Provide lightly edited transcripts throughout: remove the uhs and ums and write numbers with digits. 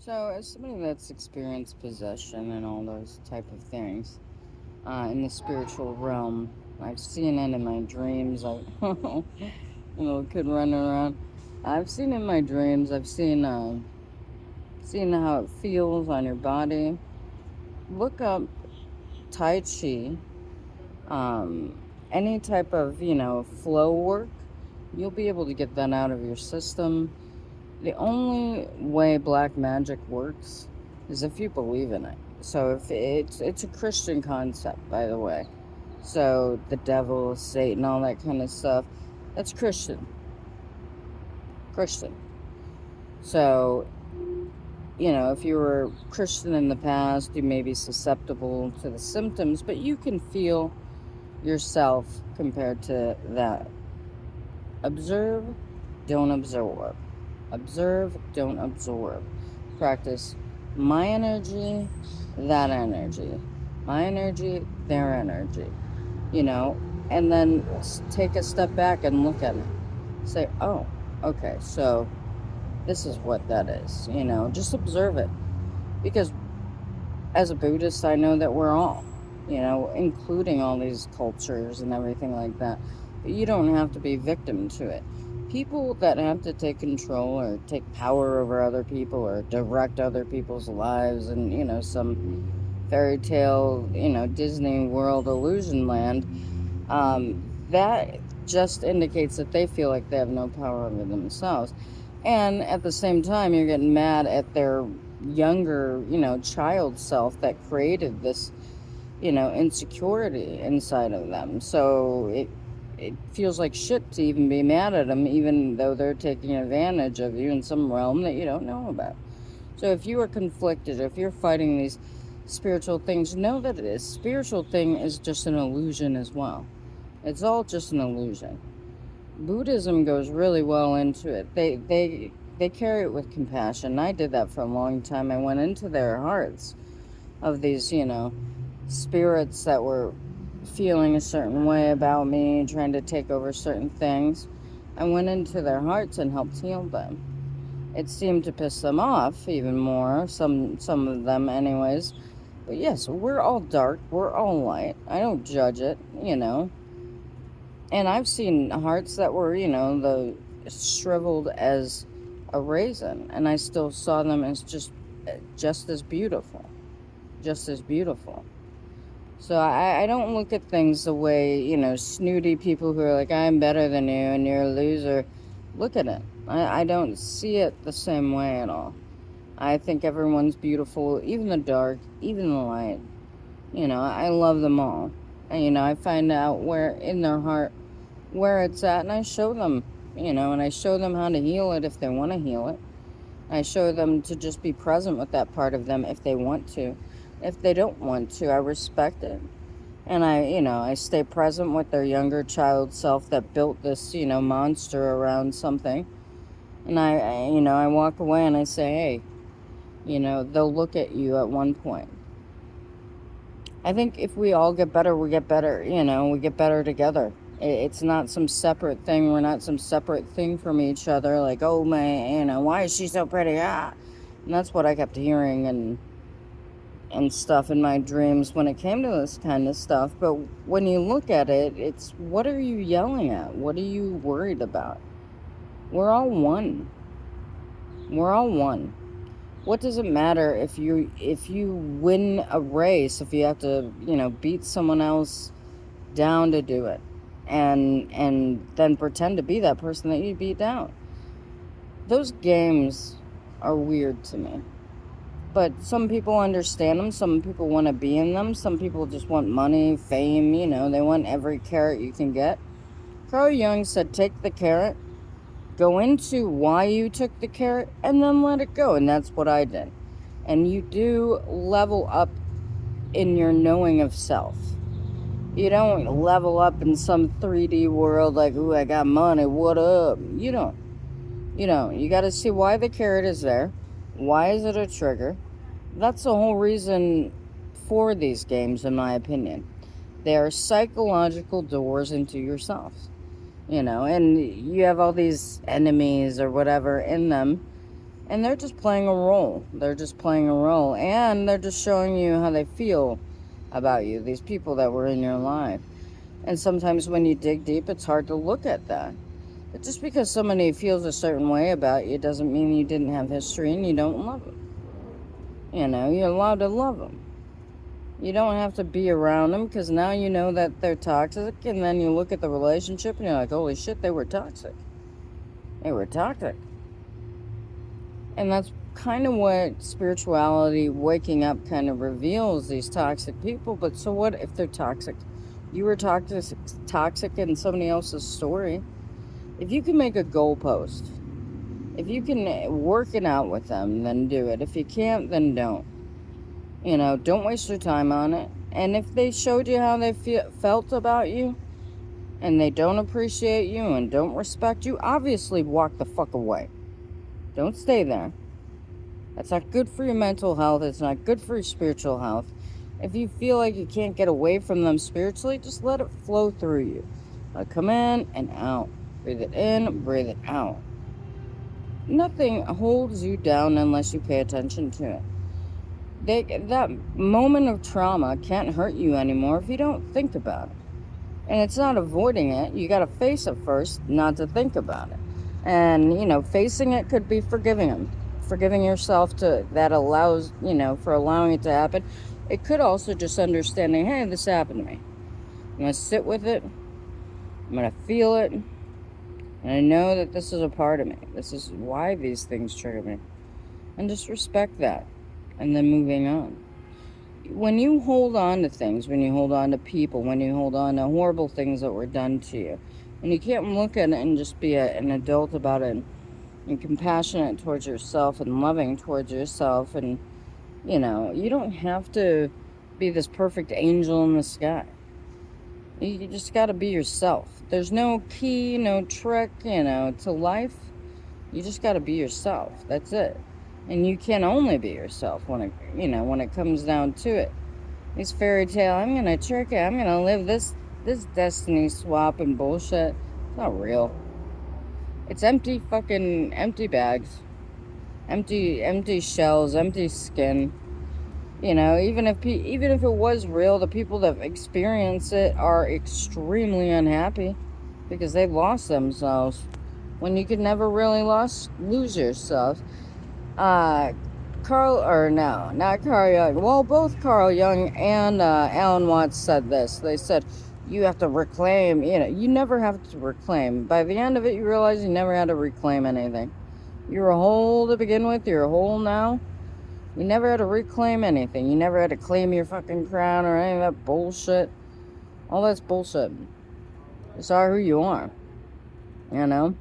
So, as somebody that's experienced possession and all those type of things in the spiritual realm, I've seen it in my dreams. I, kid running around. I've seen it in my dreams. I've seen how it feels on your body. Look up Tai Chi, um, any type of flow work. You'll be able to get that out of your system. The only way black magic works is if you believe in it. So if it's a Christian concept, by the way. So the devil, Satan, all that kind of stuff, that's Christian. So, if you were Christian in the past, you may be susceptible to the symptoms, but you can feel yourself compared to that. Observe, don't absorb. Observe, don't absorb. Practice my energy, that energy. My energy, their energy. You know, and then take a step back and look at it. Say, oh, okay, so this is what that is. Just observe it. Because as a Buddhist, I know that we're all, including all these cultures and everything like that. But you don't have to be victim to it. People that have to take control or take power over other people or direct other people's lives and, some fairy tale, Disney World illusion land, that just indicates that they feel like they have no power over themselves. And at the same time, you're getting mad at their younger, child self that created this, insecurity inside of them. So it feels like shit to even be mad at them, even though they're taking advantage of you in some realm that you don't know about. So if you are conflicted, if you're fighting these spiritual things, know that this spiritual thing is just an illusion as well. It's all just an illusion. Buddhism goes really well into it. They carry it with compassion. I did that for a long time. I went into their hearts of these, spirits that were feeling a certain way about me, trying to take over certain things. I went into their hearts and helped heal them. It seemed to piss them off even more, some of them anyways. But yes, we're all dark, we're all light. I don't judge it. And I've seen hearts that were, the shriveled as a raisin, and I still saw them as just as beautiful, just as beautiful. So I don't look at things the way, snooty people who are like, I'm better than you and you're a loser. Look at it. I don't see it the same way at all. I think everyone's beautiful, even the dark, even the light. I love them all. And, I find out where in their heart where it's at, and I show them, and I show them how to heal it if they want to heal it. I show them to just be present with that part of them if they want to. If they don't want to, I respect it. And I stay present with their younger child self that built this, monster around something. And I walk away and I say, hey, they'll look at you at one point. I think if we all get better, we get better, we get better together. It's not some separate thing. We're not some separate thing from each other. Like, oh, man, why is she so pretty? Ah. And that's what I kept hearing and stuff in my dreams when it came to this kind of stuff. But when you look at it, it's what are you yelling at? What are you worried about? We're all one. We're all one. What does it matter if you win a race, if you have to, beat someone else down to do it and then pretend to be that person that you beat down? Those games are weird to me. But some people understand them. Some people want to be in them. Some people just want money, fame, they want every carrot you can get. Carl Jung said, take the carrot, go into why you took the carrot, and then let it go. And that's what I did. And you do level up in your knowing of self. You don't level up in some 3D world like, ooh, I got money, what up? You don't. You got to see why the carrot is there. Why is it a trigger? That's the whole reason for these games, in my opinion. They are psychological doors into yourself. And you have all these enemies or whatever in them. And they're just playing a role. They're just playing a role. And they're just showing you how they feel about you, these people that were in your life. And sometimes when you dig deep, it's hard to look at that. But just because somebody feels a certain way about you doesn't mean you didn't have history and you don't love them. You know, you're allowed to love them. You don't have to be around them because now you know that they're toxic, and then you look at the relationship and you're like, holy shit, they were toxic. They were toxic. And that's kind of what spirituality, waking up, kind of reveals, these toxic people. But so what if they're toxic? You were toxic in somebody else's story. If you can make a goalpost, if you can work it out with them, then do it. If you can't, then don't. You know, don't waste your time on it. And if they showed you how they felt about you, and they don't appreciate you and don't respect you, obviously walk the fuck away. Don't stay there. That's not good for your mental health. It's not good for your spiritual health. If you feel like you can't get away from them spiritually, just let it flow through you. Let it come in and out. Breathe it in, breathe it out. Nothing holds you down unless you pay attention to it. That moment of trauma can't hurt you anymore if you don't think about it. And it's not avoiding it. You got to face it first, not to think about it. And, you know, facing it could be forgiving them. Forgiving yourself that allows, you know, for allowing it to happen. It could also just understanding, hey, this happened to me. I'm going to sit with it. I'm going to feel it. And I know that this is a part of me. This is why these things trigger me. And just respect that. And then moving on. When you hold on to things, when you hold on to people, when you hold on to horrible things that were done to you, and you can't look at it and just be an adult about it and compassionate towards yourself and loving towards yourself, and, you know, you don't have to be this perfect angel in the sky. You just got to be yourself. There's no key, no trick, you know, to life. You just got to be yourself. That's it. And you can only be yourself when it comes down to it. These fairy tale, I'm gonna trick it, I'm gonna live this destiny swap and bullshit. It's not real. It's empty bags, empty shells, empty skin. You know, even if it was real, the people that experience it are extremely unhappy because they've lost themselves. When you can never really lose yourself. Not Carl Jung. Well, both Carl Jung and Alan Watts said this. They said, you have to reclaim, you know, you never have to reclaim. By the end of it, you realize you never had to reclaim anything. You're a whole to begin with, you're a whole now. You never had to reclaim anything. You never had to claim your fucking crown or any of that bullshit. All that's bullshit. It's all who you are. You know?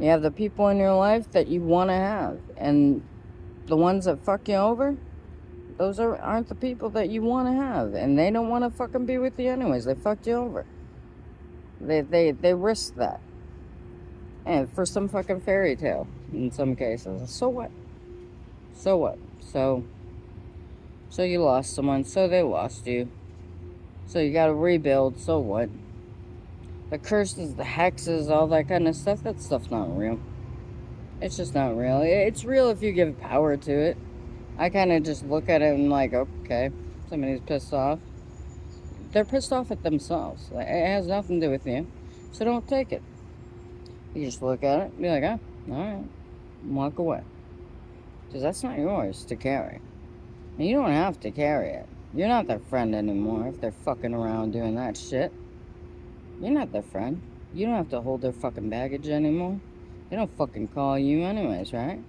You have the people in your life that you want to have. And the ones that fuck you over, those aren't the people that you want to have. And they don't want to fucking be with you anyways. They fucked you over. They risk that. And for some fucking fairy tale, in some cases. So what? So what? So you lost someone. So they lost you. So you gotta rebuild. So what? The curses, the hexes, all that kind of stuff, that stuff's not real. It's just not real. It's real if you give power to it. I kind of just look at it and like, okay, somebody's pissed off. They're pissed off at themselves. It has nothing to do with you. So don't take it. You just look at it and be like, all right, walk away. Because that's not yours to carry. And you don't have to carry it. You're not their friend anymore if they're fucking around doing that shit. You're not their friend. You don't have to hold their fucking baggage anymore. They don't fucking call you anyways, right?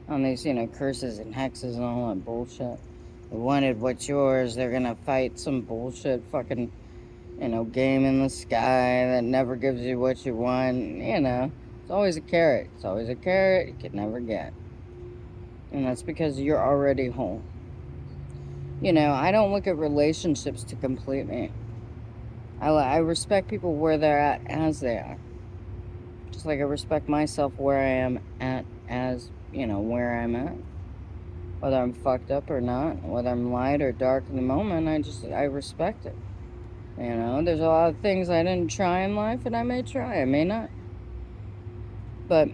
On these, curses and hexes and all that bullshit. They wanted what's yours. They're gonna fight some bullshit fucking, game in the sky that never gives you what you want. It's always a carrot. It's always a carrot you can never get. And that's because you're already whole. I don't look at relationships to complete me. I respect people where they're at as they are. Just like I respect myself where I am at as, where I'm at. Whether I'm fucked up or not, whether I'm light or dark in the moment, I respect it. There's a lot of things I didn't try in life, and I may try, I may not. But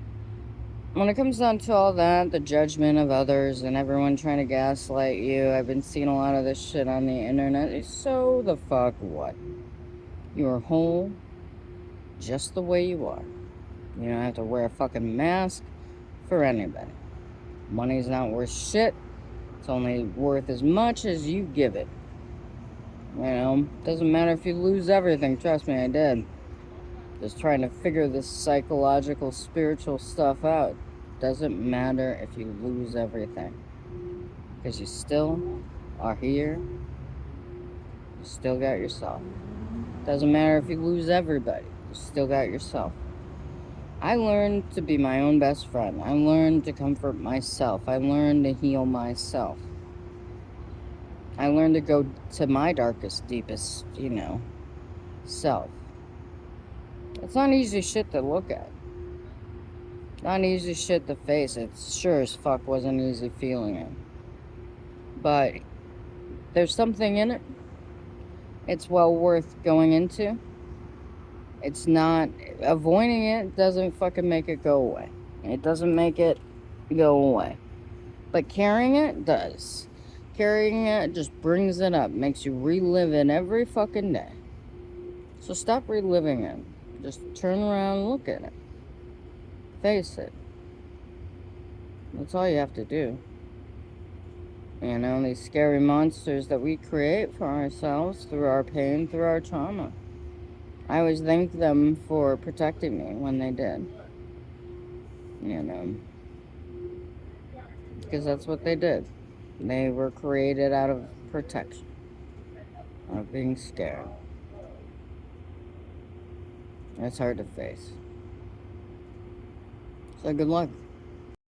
when it comes down to all that, the judgment of others and everyone trying to gaslight you, I've been seeing a lot of this shit on the internet. So the fuck what? You're whole just the way you are. You don't have to wear a fucking mask for anybody. Money's not worth shit. It's only worth as much as you give it. You know, doesn't matter if you lose everything. Trust me, I did. Just trying to figure this psychological, spiritual stuff out. Doesn't matter if you lose everything. Because you still are here. You still got yourself. Doesn't matter if you lose everybody. You still got yourself. I learned to be my own best friend. I learned to comfort myself. I learned to heal myself. I learned to go to my darkest, deepest, self. It's not easy shit to look at. Not easy shit to face. It sure as fuck wasn't easy feeling it. But there's something in it. It's well worth going into. It's not... Avoiding it doesn't fucking make it go away. It doesn't make it go away. But carrying it does. Carrying it just brings it up. Makes you relive it every fucking day. So stop reliving it. Just turn around and look at it. Face it. That's all you have to do. You know, these scary monsters that we create for ourselves through our pain, through our trauma. I always thank them for protecting me when they did. You know. Because that's what they did. They were created out of protection. Out of being scared. It's hard to face. So good luck.